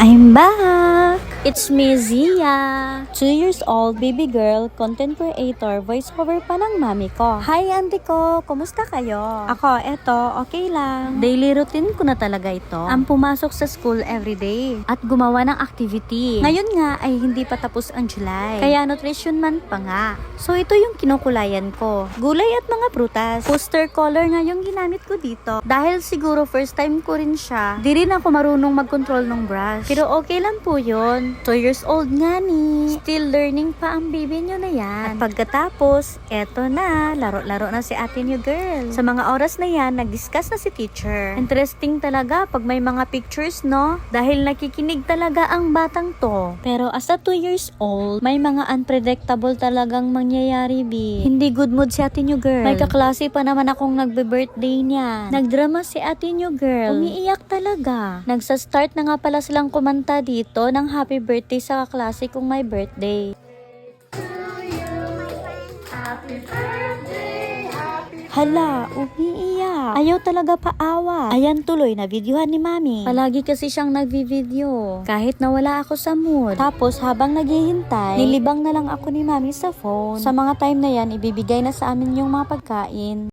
I'm back! It's me, Zia! 2 years old, baby girl, content creator, voiceover pa ng mami ko. Hi, auntie ko! Kumusta kayo? Ako, eto, okay lang. Daily routine ko na talaga ito. Ang pumasok sa school everyday at gumawa ng activity. Ngayon nga ay hindi pa tapos ang July. Kaya nutrition month pa nga. So, ito yung kinukulayan ko. Gulay at mga prutas. Poster color nga yung ginamit ko dito. Dahil siguro first time ko rin siya, di rin ako marunong mag-control ng brush. Pero okay lang po yun. 2 years old nga ni. Still learning pa ang baby nyo na yan. At pagkatapos, eto na, laro-laro na si ate nyo girl. Sa mga oras na yan, nag-discuss na si teacher. Interesting talaga pag may mga pictures, no? Dahil nakikinig talaga ang batang to. Pero as a 2 years old, may mga unpredictable talagang mangyayari, bi. Hindi good mood si ate nyo girl. May kaklase pa naman akong nagbe-birthday niya. Nagdrama si ate nyo girl. Umiiyak talaga. Nagsa-start na nga pala silang kumanta dito ng happy birthday sa kaklase kong may birthday. Hala, umiiyak. Ayaw talaga paawa. Ayan tuloy na videohan ni mami. Palagi kasi siyang nagvi-video. Kahit nawala ako sa mood. Tapos habang naghihintay, nilibang na lang ako ni mami sa phone. Sa mga time na yan, ibibigay na sa amin yung mga pagkain.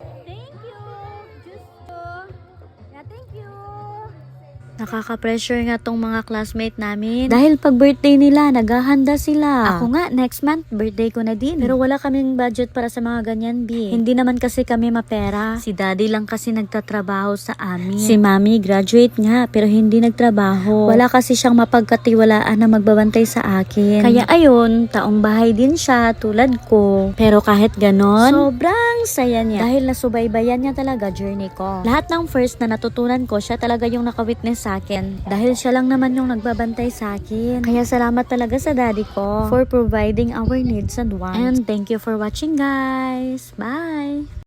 Nakaka-pressure nga tong mga classmate namin. Dahil pag birthday nila, naghahanda sila. Ako nga, next month, birthday ko na din. Pero wala kaming budget para sa mga ganyan, bi. Hindi naman kasi kami mapera. Si daddy lang kasi nagtatrabaho sa amin. Si mami, graduate nga, pero hindi nagtrabaho. Wala kasi siyang mapagkatiwalaan na magbabantay sa akin. Kaya ayun, taong bahay din siya, tulad ko. Pero kahit ganon, sobrang saya niya. Dahil nasubaybayan niya talaga journey ko. Lahat ng first na natutunan ko, siya talaga yung nakawitness sa akin. Dahil siya lang naman yung nagbabantay sa akin. Kaya salamat talaga sa daddy ko for providing our needs and wants. And thank you for watching, guys. Bye!